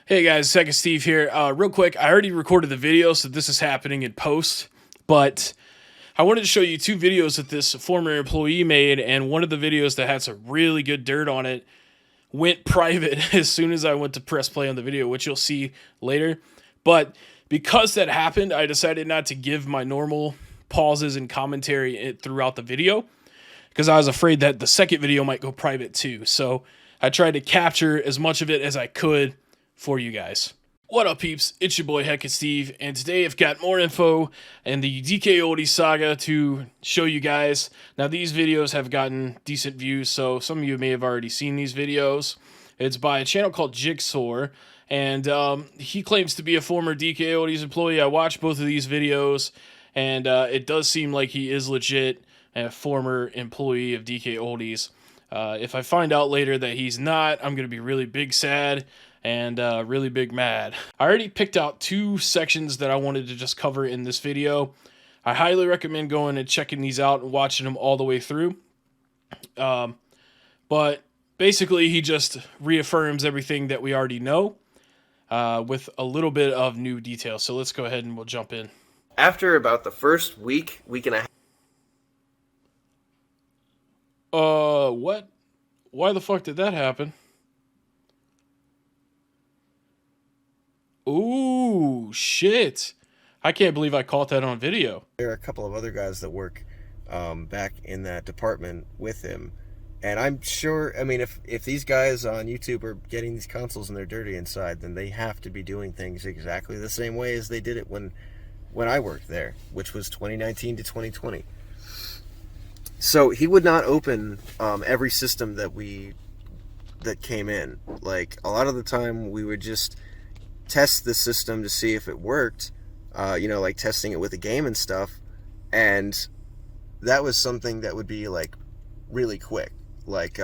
Hey guys, Second Steve here. Real quick, I already recorded the video, so this is happening in post. But I wanted to show you two videos that this former employee made, and one of the videos that had some really good dirt on it went private as soon as I went to press play on the video, which you'll see later. But because that happened, I decided not to give my normal pauses and commentary throughout the video because I was afraid that the second video might go private too. So I tried to capture as much of it as I could for you guys. What up, peeps? It's your boy Heckin' Steve, and today I've got more info and the DK Oldies saga to show you guys. Now, these videos have gotten decent views, so some of you may have already seen these videos. It's by a channel called Jigsaw, and he claims to be a former DK Oldies employee. I watched both of these videos, and it does seem like he is legit a former employee of DK Oldies. If I find out later that he's not, I'm going to be really big sad and really big mad. I already picked out two sections that I wanted to just cover in this video. I highly recommend going and checking these out and watching them all the way through. But basically, he just reaffirms everything that we already know with a little bit of new detail. So let's go ahead and we'll jump in. After about the first week and a half. What? Why the fuck did that happen? Ooh, shit. I can't believe I caught that on video. There are a couple of other guys that work back in that department with him. And I'm sure, I mean, if these guys on YouTube are getting these consoles and they're dirty inside, then they have to be doing things exactly the same way as they did it when I worked there, which was 2019 to 2020. So he would not open every system that came in. Like, a lot of the time we would just test the system to see if it worked, like testing it with a game and stuff, and that was something that would be like really quick, like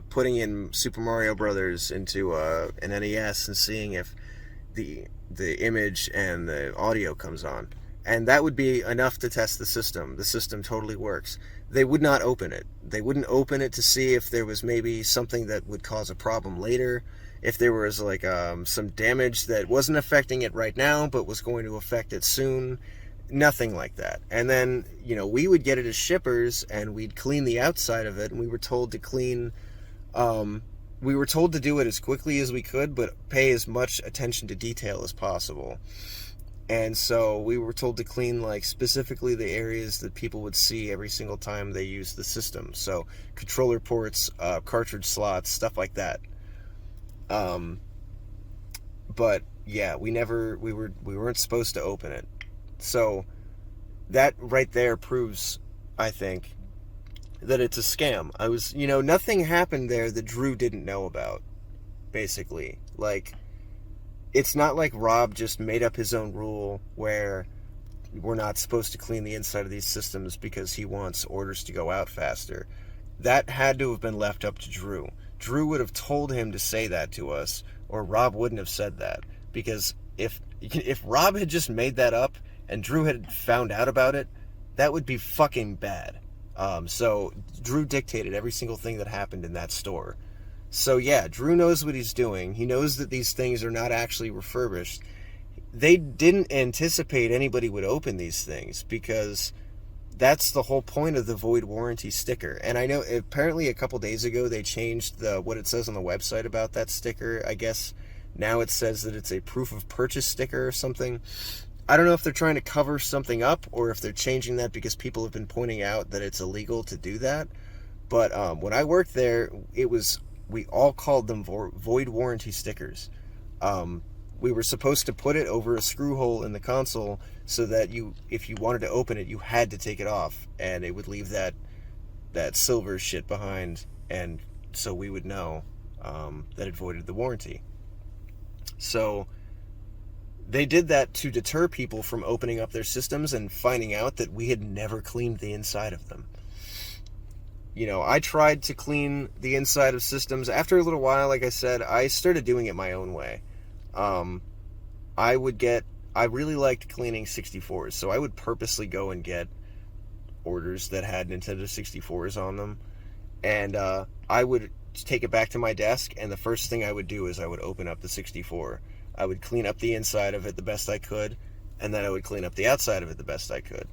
putting in Super Mario Brothers into an NES and seeing if the image and the audio comes on, and that would be enough to test the system. The system totally works. They would not open it. They wouldn't open it to see if there was maybe something that would cause a problem later, if there was like some damage that wasn't affecting it right now but was going to affect it soon. Nothing like that. And then we would get it as shippers and we'd clean the outside of it, and we were told to do it as quickly as we could but pay as much attention to detail as possible. And so we were told to clean like specifically the areas that people would see every single time they used the system. So controller ports, cartridge slots, stuff like that. But yeah, we weren't supposed to open it. So that right there proves, I think, that it's a scam. Nothing happened there that Drew didn't know about, basically. Like, it's not like Rob just made up his own rule where we're not supposed to clean the inside of these systems because he wants orders to go out faster. That had to have been left up to Drew. Drew would have told him to say that to us, or Rob wouldn't have said that. Because if Rob had just made that up and Drew had found out about it, that would be fucking bad. So Drew dictated every single thing that happened in that store. So yeah, Drew knows what he's doing. He knows that these things are not actually refurbished. They didn't anticipate anybody would open these things because that's the whole point of the void warranty sticker. And I know apparently a couple days ago they changed what it says on the website about that sticker. I guess now it says that it's a proof of purchase sticker or something. I don't know if they're trying to cover something up or if they're changing that because people have been pointing out that it's illegal to do that. But when I worked there, we all called them void warranty stickers. We were supposed to put it over a screw hole in the console so that if you wanted to open it, you had to take it off, and it would leave that silver shit behind, and so we would know that it voided the warranty. So they did that to deter people from opening up their systems and finding out that we had never cleaned the inside of them. I tried to clean the inside of systems. After a little while, like I said, I started doing it my own way. I really liked cleaning 64s, so I would purposely go and get orders that had Nintendo 64s on them, and I would take it back to my desk, and the first thing I would do is I would open up the 64. I would clean up the inside of it the best I could, and then I would clean up the outside of it the best I could.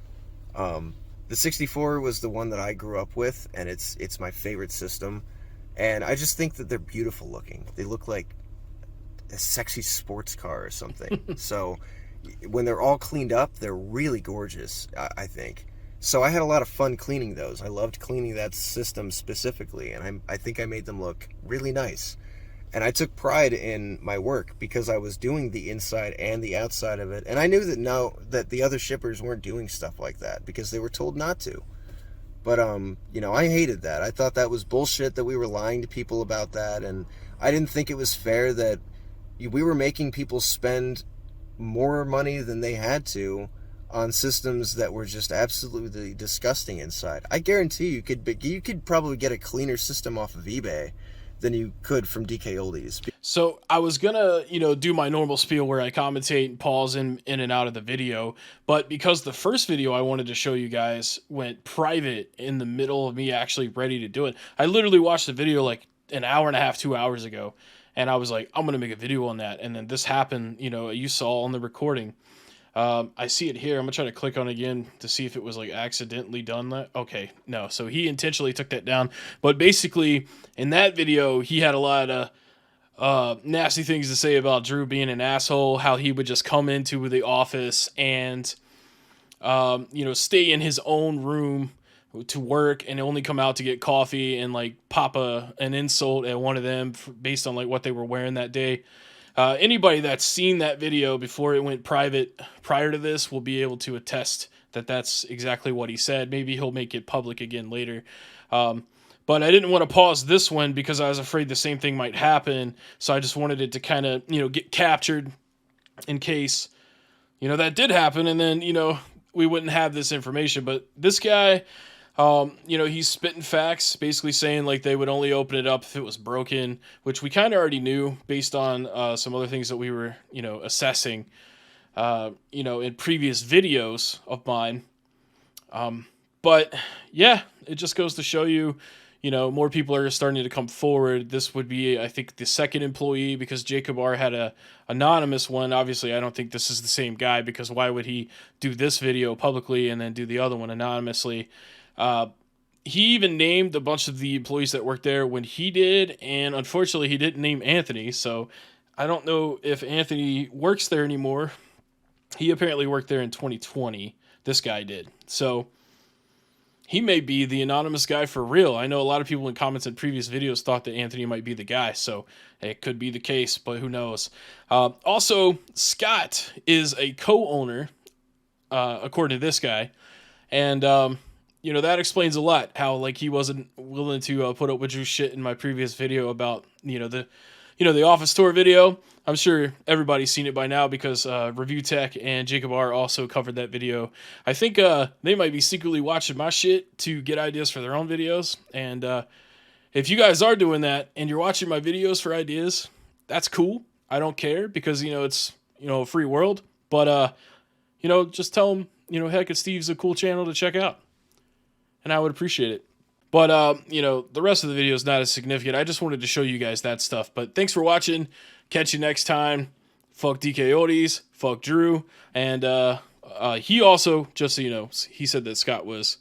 The 64 was the one that I grew up with, and it's my favorite system. And I just think that they're beautiful looking. They look like a sexy sports car or something. So when they're all cleaned up, they're really gorgeous, I think. So I had a lot of fun cleaning those. I loved cleaning that system specifically, and I think I made them look really nice. And I took pride in my work because I was doing the inside and the outside of it. And I knew that the other shippers weren't doing stuff like that because they were told not to. But I hated that. I thought that was bullshit, that we were lying to people about that, and I didn't think it was fair that we were making people spend more money than they had to on systems that were just absolutely disgusting inside. I guarantee you could probably get a cleaner system off of eBay than you could from DK Oldies. So I was gonna, do my normal spiel where I commentate and pause in and out of the video, but because the first video I wanted to show you guys went private in the middle of me actually ready to do it, I literally watched the video like an hour and a half, 2 hours ago, and I was like, I'm gonna make a video on that, and then this happened. You saw on the recording. I see it here. I'm gonna try to click on it again to see if it was like accidentally done that. Okay, no. So he intentionally took that down. But basically, in that video, he had a lot of nasty things to say about Drew being an asshole. How he would just come into the office and stay in his own room to work and only come out to get coffee and like pop an insult at one of them based on like what they were wearing that day. Anybody that's seen that video before it went private prior to this will be able to attest that that's exactly what he said. Maybe he'll make it public again later. But I didn't want to pause this one because I was afraid the same thing might happen. So I just wanted it to kind of, get captured in case, that did happen. And then, we wouldn't have this information. But this guy, he's spitting facts, basically saying like they would only open it up if it was broken, which we kind of already knew based on some other things that we were, assessing, in previous videos of mine. But yeah, it just goes to show you, more people are starting to come forward. This would be, I think, the second employee because Jacob R had a anonymous one. Obviously, I don't think this is the same guy because why would he do this video publicly and then do the other one anonymously? He even named a bunch of the employees that worked there when he did, and unfortunately he didn't name Anthony, so I don't know if Anthony works there anymore. He apparently worked there in 2020. This guy did. So he may be the anonymous guy for real. I know a lot of people in comments in previous videos thought that Anthony might be the guy, so it could be the case, but who knows. Also, Scott is a co-owner, according to this guy, and that explains a lot. How like he wasn't willing to put up with Drew's shit in my previous video about the office tour video. I'm sure everybody's seen it by now because Review Tech and Jacob R also covered that video. I think they might be secretly watching my shit to get ideas for their own videos. And if you guys are doing that and you're watching my videos for ideas, that's cool. I don't care because it's a free world. But just tell them heck, Steve's a cool channel to check out. And I would appreciate it. But, the rest of the video is not as significant. I just wanted to show you guys that stuff. But thanks for watching. Catch you next time. Fuck DK Oldies. Fuck Drew. And he also, just so you know, he said that Scott was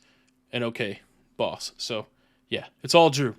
an okay boss. So, yeah, it's all Drew.